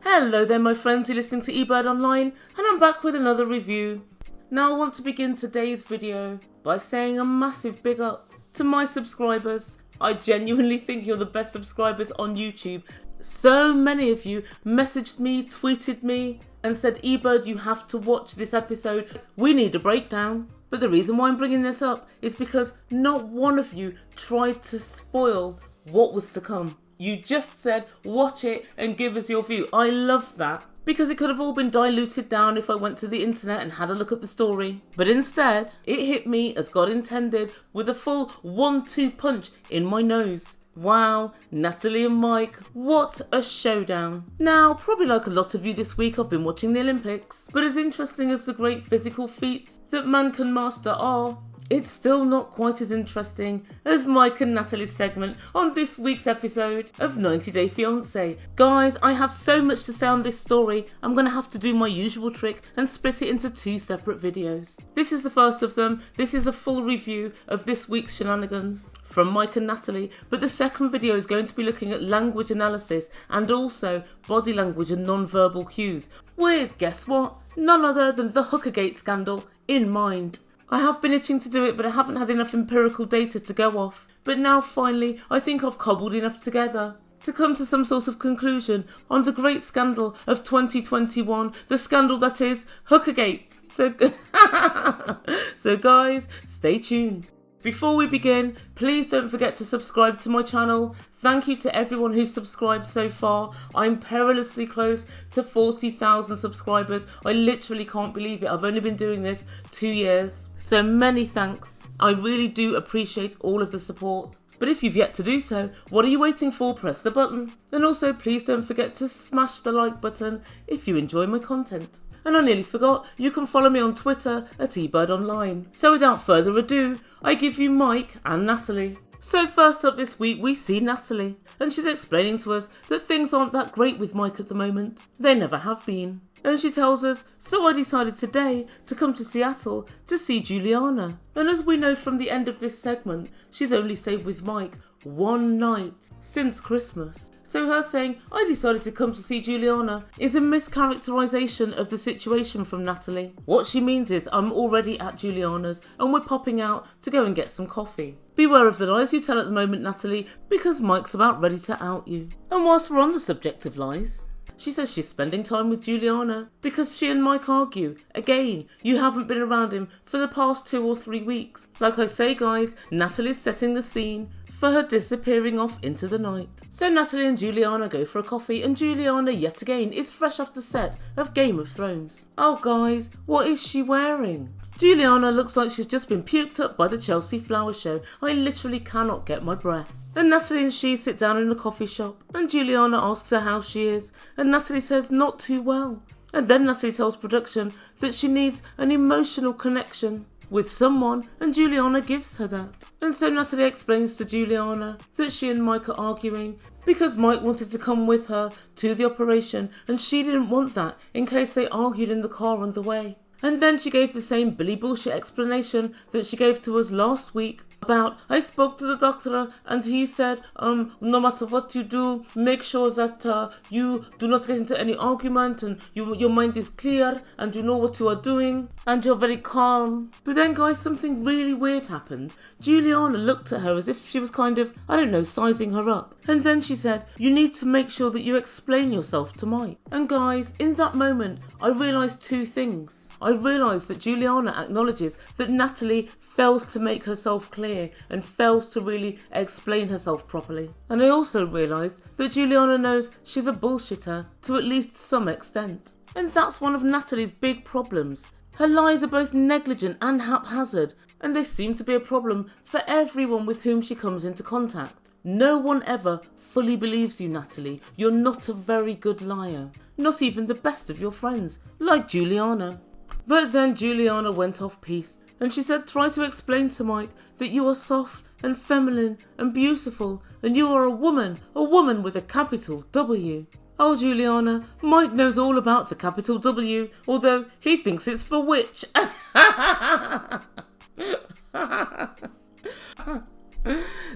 Hello there my friends, you're listening to Ebird Online and I'm back with another review. Now I want to begin today's video by saying a massive big up to my subscribers. I genuinely think you're the best subscribers on YouTube. So many of you messaged me, tweeted me and said, Ebird, you have to watch this episode. We need a breakdown. But the reason why I'm bringing this up is because not one of you tried to spoil what was to come. You just said, watch it and give us your view. I love that. Because it could have all been diluted down if I went to the internet and had a look at the story. But instead, it hit me as God intended with a full 1-2 punch in my nose. Wow, Natalie and Mike, what a showdown. Now, probably like a lot of you this week, I've been watching the Olympics. But as interesting as the great physical feats that man can master are, it's still not quite as interesting as Mike and Natalie's segment on this week's episode of 90 Day Fiance. Guys, I have so much to say on this story, I'm going to have to do my usual trick and split it into 2 separate videos. This is the first of them. This is a full review of this week's Shenanigans from Mike and Natalie, but the second video is going to be looking at language analysis and also body language and non-verbal cues with, guess what, none other than the Hookergate scandal in mind. I have been itching to do it, but I haven't had enough empirical data to go off. But now finally, I think I've cobbled enough together to come to some sort of conclusion on the great scandal of 2021, the scandal that is Hookergate. So guys, stay tuned. Before we begin, please don't forget to subscribe to my channel. Thank you to everyone who's subscribed so far. I'm perilously close to 40,000 subscribers. I literally can't believe it. I've only been doing this 2 years. So many thanks. I really do appreciate all of the support. But if you've yet to do so, what are you waiting for? Press the button. And also please don't forget to smash the like button if you enjoy my content. And I nearly forgot, you can follow me on Twitter at Ebird Online. So without further ado, I give you Mike and Natalie. So first up this week, we see Natalie, and she's explaining to us that things aren't that great with Mike at the moment. They never have been. And she tells us, so I decided today to come to Seattle to see Juliana. And as we know from the end of this segment, she's only stayed with Mike 1 night since Christmas. So her saying, I decided to come to see Juliana is a mischaracterisation of the situation from Natalie. What she means is, I'm already at Juliana's and we're popping out to go and get some coffee. Beware of the lies you tell at the moment, Natalie, because Mike's about ready to out you. And whilst we're on the subject of lies, she says she's spending time with Juliana because she and Mike argue. Again, you haven't been around him for the past 2 or 3 weeks. Like I say guys, Natalie's setting the scene for her disappearing off into the night. So Natalie and Juliana go for a coffee and Juliana yet again is fresh off the set of Game of Thrones. Oh guys, what is she wearing? Juliana looks like she's just been puked up by the Chelsea Flower Show. I literally cannot get my breath. And Natalie and she sit down in a coffee shop and Juliana asks her how she is and Natalie says not too well. And then Natalie tells production that she needs an emotional connection with someone and Juliana gives her that. And so Natalie explains to Juliana that she and Mike are arguing because Mike wanted to come with her to the operation and she didn't want that in case they argued in the car on the way. And then she gave the same Billy bullshit explanation that she gave to us last week about, I spoke to the doctor and he said, no matter what you do, make sure that you do not get into any argument and your mind is clear and you know what you are doing and you're very calm. But then guys, something really weird happened. Juliana looked at her as if she was kind of, I don't know, sizing her up. And then she said, you need to make sure that you explain yourself to Mike. And guys, in that moment, I realised 2 things. I realised that Juliana acknowledges that Natalie fails to make herself clear and fails to really explain herself properly. And I also realised that Juliana knows she's a bullshitter to at least some extent. And that's one of Natalie's big problems. Her lies are both negligent and haphazard, and they seem to be a problem for everyone with whom she comes into contact. No one ever fully believes you, Natalie. You're not a very good liar. Not even the best of your friends, like Juliana. But then Juliana went off piste and she said, try to explain to Mike that you are soft and feminine and beautiful and you are a woman with a capital W. Oh Juliana, Mike knows all about the capital W, although he thinks it's for witch.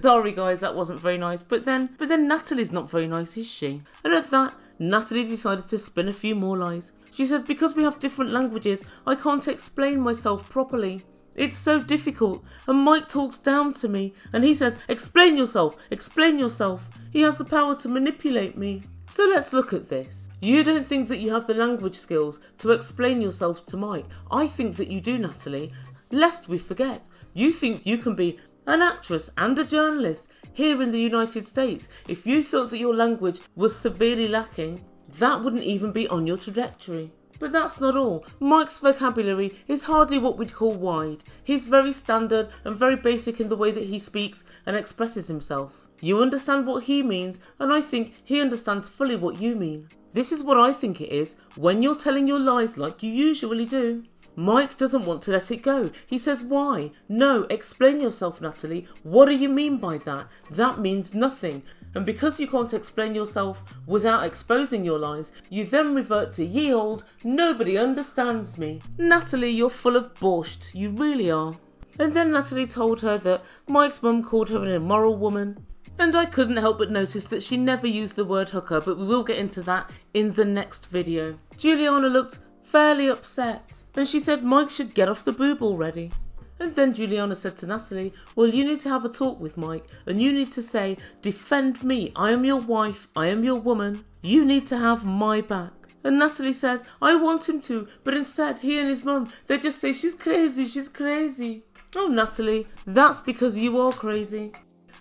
Sorry guys, that wasn't very nice. But then Natalie's not very nice, is she? And at that, Natalie decided to spin a few more lies. She said, because we have different languages, I can't explain myself properly. It's so difficult, and Mike talks down to me, and he says, explain yourself, explain yourself. He has the power to manipulate me. So let's look at this. You don't think that you have the language skills to explain yourself to Mike. I think that you do, Natalie. Lest we forget, you think you can be an actress and a journalist here in the United States. If you thought that your language was severely lacking, that wouldn't even be on your trajectory. But that's not all. Mike's vocabulary is hardly what we'd call wide. He's very standard and very basic in the way that he speaks and expresses himself. You understand what he means, and I think he understands fully what you mean. This is what I think it is when you're telling your lies like you usually do. Mike doesn't want to let it go. He says, why? No, explain yourself, Natalie. What do you mean by that? That means nothing. And because you can't explain yourself without exposing your lies, you then revert to ye old, nobody understands me. Natalie, you're full of borscht. You really are. And then Natalie told her that Mike's mum called her an immoral woman. And I couldn't help but notice that she never used the word hooker, but we will get into that in the next video. Juliana looked fairly upset, and she said Mike should get off the boob already. And then Juliana said to Natalie, well, you need to have a talk with Mike, and you need to say, defend me, I am your wife, I am your woman, you need to have my back. And Natalie says, I want him to, but instead he and his mum, they just say, she's crazy, she's crazy. Oh, Natalie, that's because you are crazy.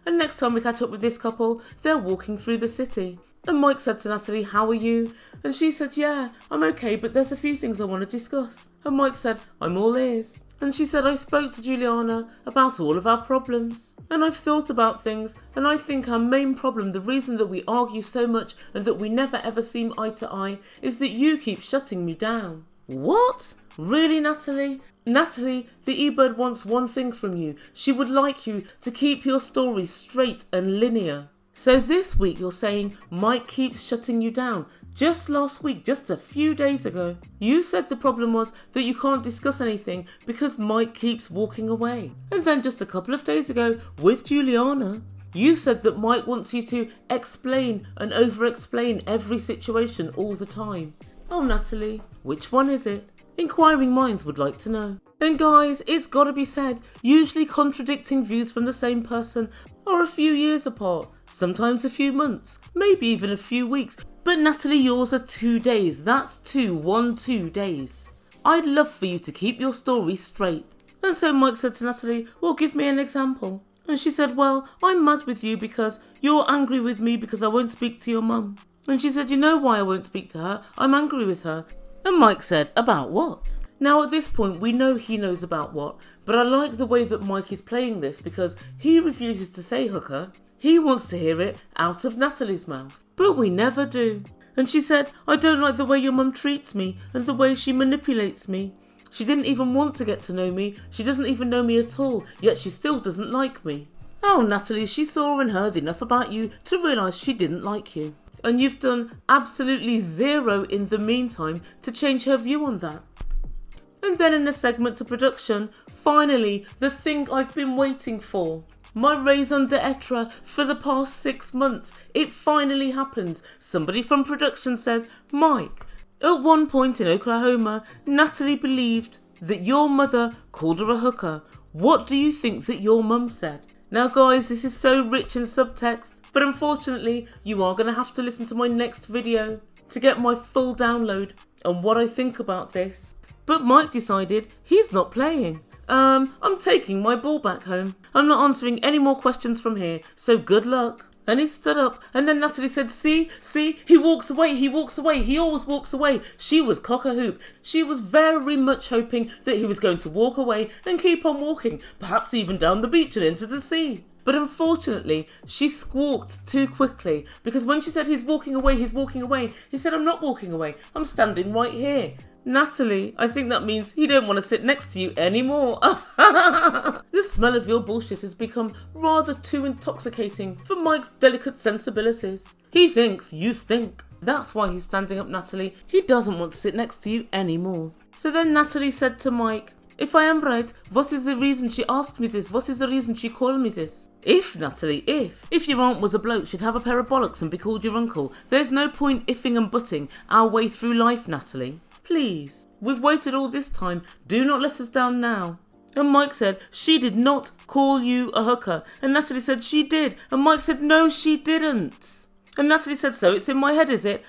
And next time we catch up with this couple, they're walking through the city. And Mike said to Natalie, how are you? And she said, yeah, I'm okay, but there's a few things I want to discuss. And Mike said, I'm all ears. And she said, I spoke to Juliana about all of our problems. And I've thought about things, and I think our main problem, the reason that we argue so much and that we never ever seem eye to eye, is that you keep shutting me down. What? Really, Natalie? Natalie, the Ebird wants one thing from you. She would like you to keep your story straight and linear. So this week you're saying Mike keeps shutting you down. Just last week, just a few days ago, you said the problem was that you can't discuss anything because Mike keeps walking away. And then just a couple of days ago, with Juliana, you said that Mike wants you to explain and over-explain every situation all the time. Oh, Natalie, which one is it? Inquiring minds would like to know. And guys, it's gotta be said, usually contradicting views from the same person are a few years apart, sometimes a few months, maybe even a few weeks. But Natalie, yours are 2 days. That's 2 days. I'd love for you to keep your story straight. And so Mike said to Natalie, well, give me an example. And she said, well, I'm mad with you because you're angry with me because I won't speak to your mum. And she said, you know why I won't speak to her? I'm angry with her. And Mike said, about what? Now at this point we know he knows about what, but I like the way that Mike is playing this because he refuses to say hooker. He wants to hear it out of Natalie's mouth, but we never do. And she said, I don't like the way your mum treats me and the way she manipulates me. She didn't even want to get to know me. She doesn't even know me at all, yet she still doesn't like me. Oh, Natalie, she saw and heard enough about you to realise she didn't like you. And you've done absolutely zero in the meantime to change her view on that. And then in a segment to production, finally, the thing I've been waiting for. My raison d'etre for the past 6 months. It finally happened. Somebody from production says, Mike, at one point in Oklahoma, Natalie believed that your mother called her a hooker. What do you think that your mum said? Now guys, this is so rich in subtext, but unfortunately, you are going to have to listen to my next video to get my full download on what I think about this. But Mike decided he's not playing. I'm taking my ball back home. I'm not answering any more questions from here, so good luck. And he stood up, and then Natalie said, see, he walks away, he always walks away. She was cock-a-hoop. She was very much hoping that he was going to walk away and keep on walking, perhaps even down the beach and into the sea. But unfortunately, she squawked too quickly, because when she said he's walking away, he said, I'm not walking away, I'm standing right here. Natalie, I think that means he don't want to sit next to you anymore. The smell of your bullshit has become rather too intoxicating for Mike's delicate sensibilities. He thinks you stink. That's why he's standing up, Natalie. He doesn't want to sit next to you anymore. So then Natalie said to Mike, If I am right, what is the reason she asked me this? What is the reason she called me this? If, Natalie, if your aunt was a bloke, she'd have a pair of bollocks and be called your uncle. There's no point ifing and butting our way through life, Natalie. Please, we've waited all this time. Do not let us down now. And Mike said, she did not call you a hooker. And Natalie said, she did. And Mike said, no, she didn't. And Natalie said, so it's in my head, is it?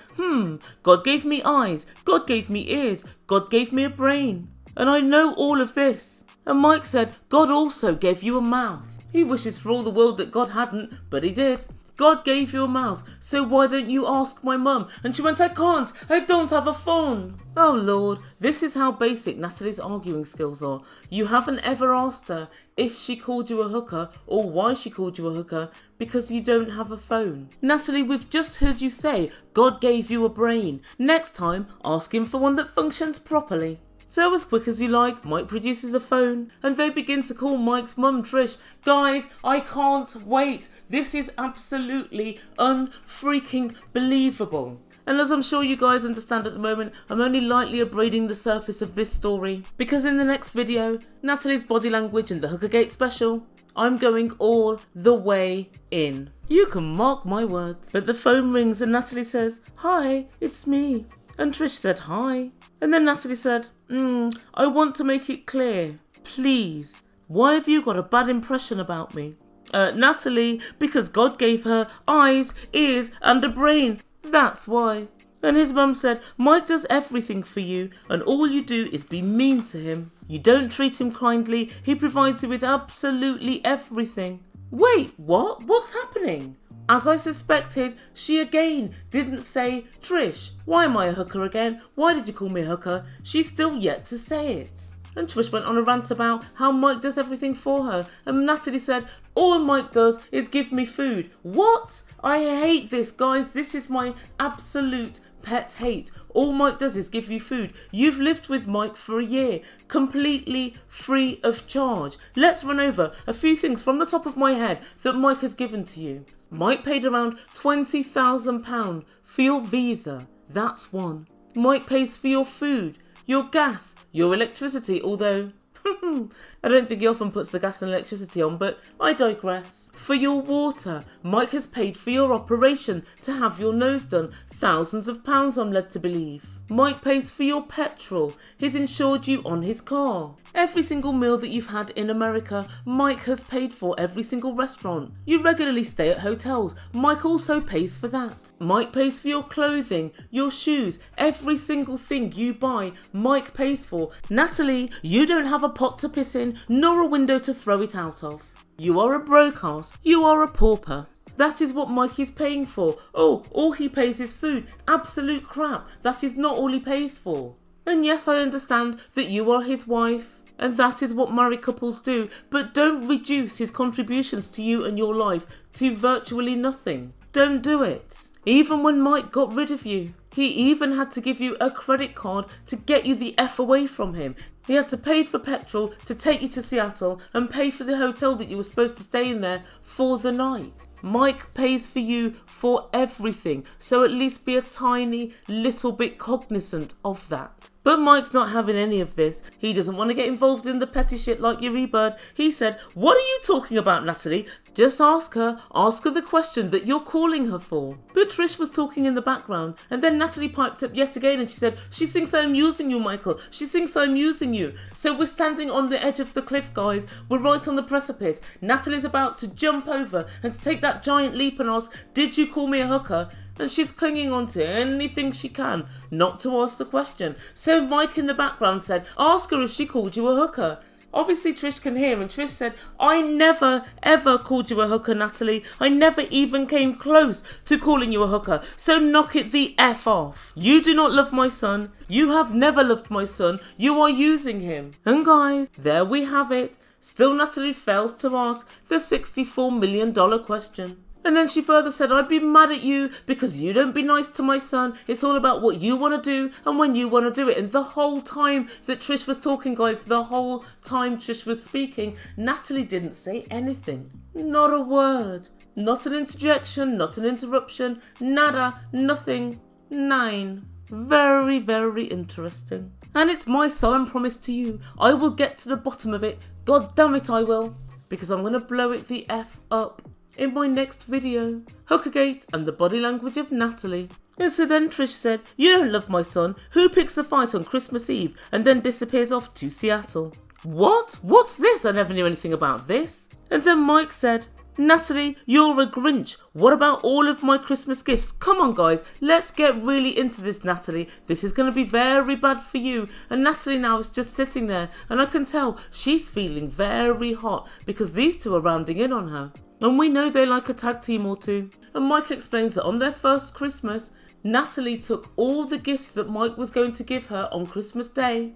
God gave me eyes. God gave me ears. God gave me a brain. And I know all of this. And Mike said, God also gave you a mouth. He wishes for all the world that God hadn't, but he did. God gave you a mouth, so why don't you ask my mum? And she went, I can't. I don't have a phone. Oh Lord, this is how basic Natalie's arguing skills are. You haven't ever asked her if she called you a hooker or why she called you a hooker because you don't have a phone. Natalie, we've just heard you say God gave you a brain. Next time, ask him for one that functions properly. So as quick as you like, Mike produces a phone and they begin to call Mike's mum, Trish. Guys, I can't wait. This is absolutely unfreaking believable. And as I'm sure you guys understand at the moment, I'm only lightly abrading the surface of this story. Because in the next video, Natalie's body language and the Hookergate special, I'm going all the way in. You can mark my words. But the phone rings and Natalie says, hi, it's me. And Trish said, hi. And then Natalie said, I want to make it clear, please, why have you got a bad impression about me? Natalie, because God gave her eyes, ears and a brain, that's why. And his mum said, Mike does everything for you and all you do is be mean to him. You don't treat him kindly, he provides you with absolutely everything. Wait, what? What's happening? As I suspected, she again didn't say, Trish, why am I a hooker again? Why did you call me a hooker? She's still yet to say it. And Trish went on a rant about how Mike does everything for her. And Natalie said, all Mike does is give me food. What? I hate this, guys. This is my absolute pet hate. All Mike does is give you food. You've lived with Mike for a year, completely free of charge. Let's run over a few things from the top of my head that Mike has given to you. Mike paid around £20,000 for your visa. That's one. Mike pays for your food, your gas, your electricity, although I don't think he often puts the gas and electricity on, but I digress. For your water, Mike has paid for your operation to have your nose done. Thousands of pounds, I'm led to believe. Mike pays for your petrol. He's insured you on his car. Every single meal that you've had in America, Mike has paid for. Every single restaurant. You regularly stay at hotels. Mike also pays for that. Mike pays for your clothing, your shoes, every single thing you buy, Mike pays for. Natalie, you don't have a pot to piss in, nor a window to throw it out of. You are a broke ass. You are a pauper. That is what Mike is paying for. Oh, all he pays is food. Absolute crap. That is not all he pays for. And yes, I understand that you are his wife, and that is what married couples do, but don't reduce his contributions to you and your life to virtually nothing. Don't do it. Even when Mike got rid of you, he even had to give you a credit card to get you the F away from him. He had to pay for petrol to take you to Seattle and pay for the hotel that you were supposed to stay in there for the night. Mike pays for you for everything, so at least be a tiny little bit cognizant of that. But Mike's not having any of this. He doesn't want to get involved in the petty shit like your Ebird. He said, what are you talking about, Natalie? Just ask her the question that you're calling her for. But Trish was talking in the background, and then Natalie piped up yet again and she said, she thinks I'm using you, Michael. She thinks I'm using you. So we're standing on the edge of the cliff, guys. We're right on the precipice. Natalie's about to jump over and to take that giant leap and ask, did you call me a hooker? And she's clinging on to anything she can not to ask the question. So Mike in the background said, ask her if she called you a hooker. Obviously Trish can hear, and Trish said, I never ever called you a hooker, Natalie. I never even came close to calling you a hooker. So knock it the F off. You do not love my son. You have never loved my son. You are using him. And guys, there we have it. Still Natalie fails to ask the $64 million question. And then she further said, I'd be mad at you because you don't be nice to my son. It's all about what you want to do and when you want to do it. And the whole time that Trish was talking, guys, the whole time Trish was speaking, Natalie didn't say anything. Not a word. Not an interjection, not an interruption, nada, nothing. 9. Very, very interesting. And it's my solemn promise to you, I will get to the bottom of it, god damn it I will, because I'm going to blow it the F up in my next video. Hookergate and the body language of Natalie. And so then Trish said, you don't love my son, who picks a fight on Christmas Eve and then disappears off to Seattle? What? What's this? I never knew anything about this. And then Mike said, Natalie, you're a Grinch. What about all of my Christmas gifts? Come on guys, let's get really into this, Natalie. This is going to be very bad for you. And Natalie now is just sitting there and I can tell she's feeling very hot because these two are rounding in on her. And we know they like a tag team or two. And Mike explains that on their first Christmas, Natalie took all the gifts that Mike was going to give her on Christmas Day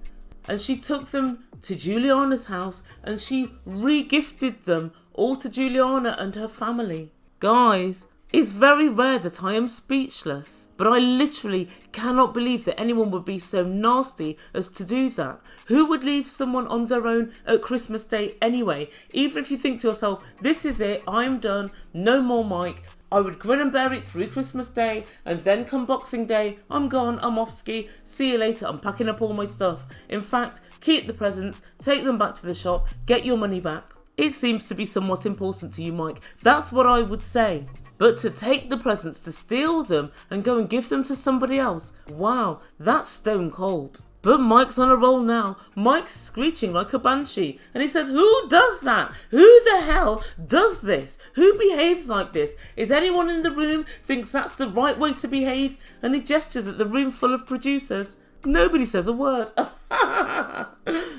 and she took them to Juliana's house and she re-gifted them all to Juliana and her family. Guys, it's very rare that I am speechless, but I literally cannot believe that anyone would be so nasty as to do that. Who would leave someone on their own at Christmas Day anyway? Even if you think to yourself, this is it, I'm done, no more Mike. I would grin and bear it through Christmas Day and then come Boxing Day, I'm gone, I'm off ski, see you later, I'm packing up all my stuff. In fact, keep the presents, take them back to the shop, get your money back. It seems to be somewhat important to you, Mike. That's what I would say. But to take the presents, to steal them and go and give them to somebody else, wow, that's stone cold. But Mike's on a roll now. Mike's screeching like a banshee. And he says, who does that? Who the hell does this? Who behaves like this? Is anyone in the room thinks that's the right way to behave? And he gestures at the room full of producers. Nobody says a word.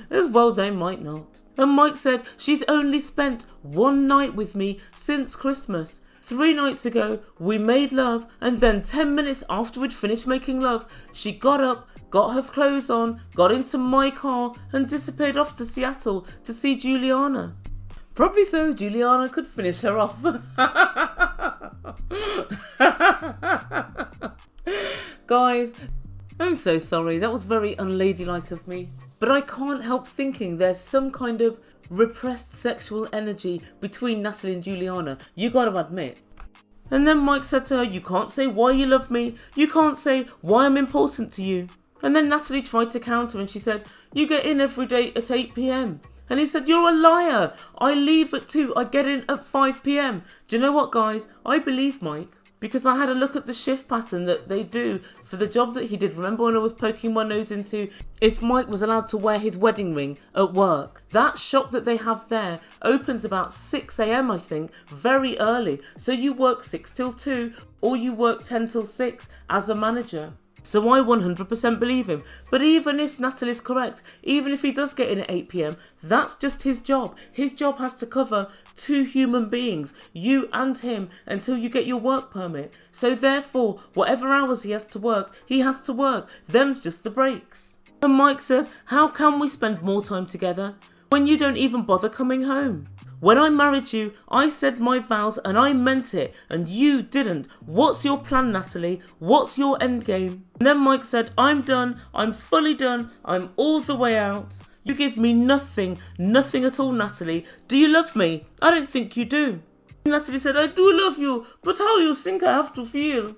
As well they might not. And Mike said, she's only spent one night with me since Christmas. 3 nights ago, we made love, and then 10 minutes after we'd finished making love, she got up, got her clothes on, got into my car, and disappeared off to Seattle to see Juliana. Probably so Juliana could finish her off. Guys, I'm so sorry, that was very unladylike of me. But I can't help thinking there's some kind of repressed sexual energy between Natalie and Juliana, you gotta admit. And then Mike said to her, you can't say why you love me, you can't say why I'm important to you. And then Natalie tried to counter and she said, you get in every day at 8 p.m. And he said, you're a liar, I leave at 2, I get in at 5 p.m. Do you know what guys, I believe Mike. Because I had a look at the shift pattern that they do for the job that he did. Remember when I was poking my nose into if Mike was allowed to wear his wedding ring at work? That shop that they have there opens about 6 a.m. I think, very early. So you work 6 till 2 or you work 10 till 6 as a manager. So I 100% believe him. But even if Natalie's correct, even if he does get in at 8 p.m, that's just his job. His job has to cover 2 human beings, you and him, until you get your work permit. So therefore, whatever hours he has to work, he has to work. Them's just the breaks. And Mike said, how can we spend more time together when you don't even bother coming home? When I married you, I said my vows and I meant it, and you didn't. What's your plan, Natalie? What's your end game? And then Mike said, I'm done, I'm fully done, I'm all the way out. You give me nothing, nothing at all, Natalie. Do you love me? I don't think you do. Natalie said, I do love you, but how you think I have to feel?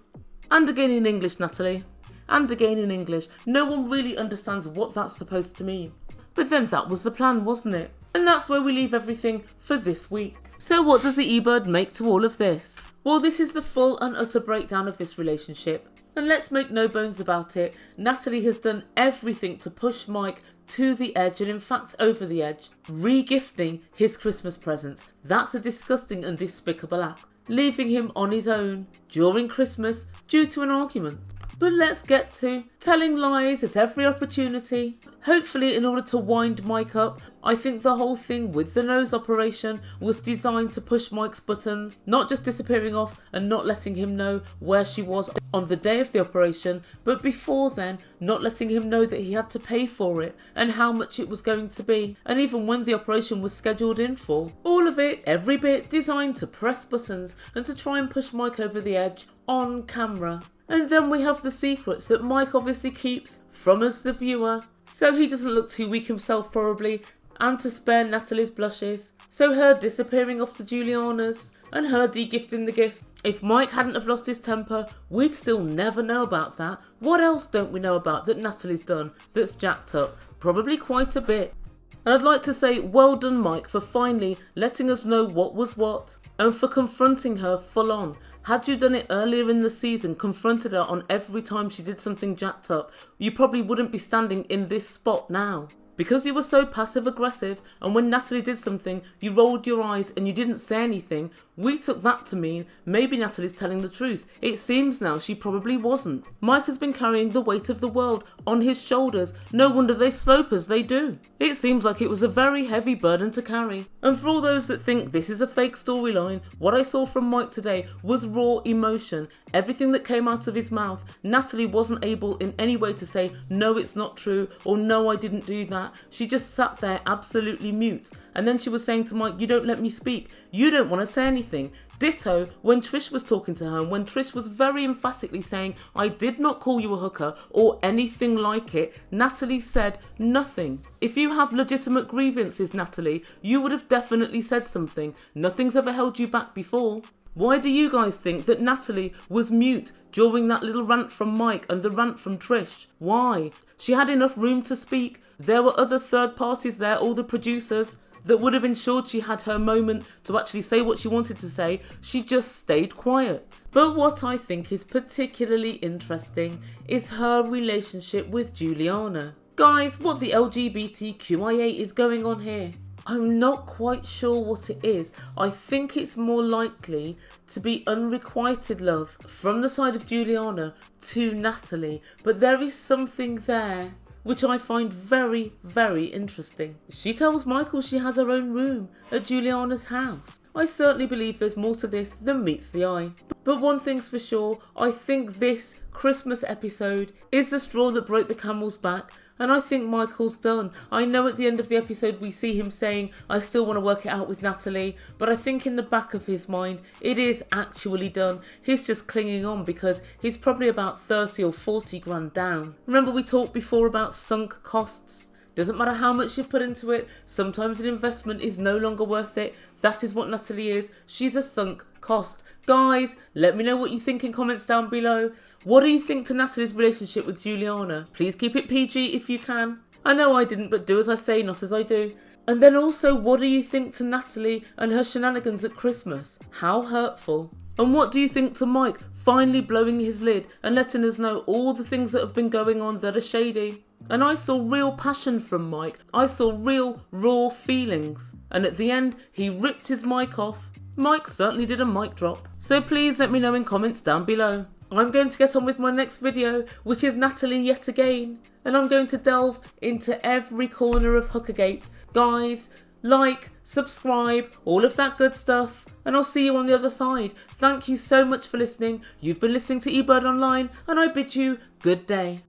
And again in English, Natalie. And again in English. No one really understands what that's supposed to mean. But then that was the plan, wasn't it? And that's where we leave everything for this week. So what does the Ebird make to all of this? Well, this is the full and utter breakdown of this relationship. And let's make no bones about it, Natalie has done everything to push Mike to the edge, and in fact over the edge, re-gifting his Christmas presents. That's a disgusting and despicable act, leaving him on his own during Christmas due to an argument. But let's get to telling lies at every opportunity, hopefully in order to wind Mike up. I think the whole thing with the nose operation was designed to push Mike's buttons, not just disappearing off and not letting him know where she was on the day of the operation, but before then not letting him know that he had to pay for it and how much it was going to be, and even when the operation was scheduled in for. All of it, every bit, designed to press buttons and to try and push Mike over the edge on camera. And then we have the secrets that Mike obviously keeps from us, the viewer, so he doesn't look too weak himself probably, and to spare Natalie's blushes. So her disappearing off to Juliana's, and her de-gifting the gift. If Mike hadn't have lost his temper, we'd still never know about that, What else don't we know about that Natalie's done that's jacked up? Probably quite a bit. And I'd like to say well done, Mike, for finally letting us know what was what and for confronting her full on. Had you done it earlier in the season, confronted her on every time she did something jacked up, you probably wouldn't be standing in this spot now. Because you were so passive aggressive and when Natalie did something, you rolled your eyes and you didn't say anything, we took that to mean maybe Natalie's telling the truth. It seems now she probably wasn't. Mike has been carrying the weight of the world on his shoulders. No wonder they slope as they do. It seems like it was a very heavy burden to carry. And for all those that think this is a fake storyline, what I saw from Mike today was raw emotion. Everything that came out of his mouth, Natalie wasn't able in any way to say, no, it's not true, or no, I didn't do that. She just sat there absolutely mute. And then she was saying to Mike, you don't let me speak. You don't want to say anything. Ditto when Trish was talking to her and when Trish was very emphatically saying, I did not call you a hooker or anything like it, Natalie said nothing. If you have legitimate grievances, Natalie, you would have definitely said something. Nothing's ever held you back before. Why do you guys think that Natalie was mute during that little rant from Mike and the rant from Trish? Why? She had enough room to speak. There were other third parties there, all the producers, that would have ensured she had her moment to actually say what she wanted to say. She just stayed quiet. But what I think is particularly interesting is her relationship with Juliana. Guys, what the LGBTQIA is going on here? I'm not quite sure what it is. I think it's more likely to be unrequited love from the side of Juliana to Natalie, but there is something there which I find very, very interesting. She tells Michael she has her own room at Juliana's house. I certainly believe there's more to this than meets the eye. But one thing's for sure, I think this Christmas episode is the straw that broke the camel's back, and I think Michael's done. I know at the end of the episode we see him saying, I still want to work it out with Natalie, but I think in the back of his mind, it is actually done. He's just clinging on because he's probably about 30 or 40 grand down. Remember we talked before about sunk costs? Doesn't matter how much you've put into it, sometimes an investment is no longer worth it. That is what Natalie is. She's a sunk cost. Guys, let me know what you think in comments down below. What do you think to Natalie's relationship with Juliana? Please keep it PG if you can. I know I didn't, but do as I say, not as I do. And then also, what do you think to Natalie and her shenanigans at Christmas? How hurtful. And what do you think to Mike finally blowing his lid and letting us know all the things that have been going on that are shady? And I saw real passion from Mike. I saw real, raw feelings. And at the end, he ripped his mic off. Mike certainly did a mic drop. So please let me know in comments down below. I'm going to get on with my next video, which is Natalie yet again. And I'm going to delve into every corner of Hookergate. Guys, like, subscribe, all of that good stuff. And I'll see you on the other side. Thank you so much for listening. You've been listening to Ebird Online, and I bid you good day.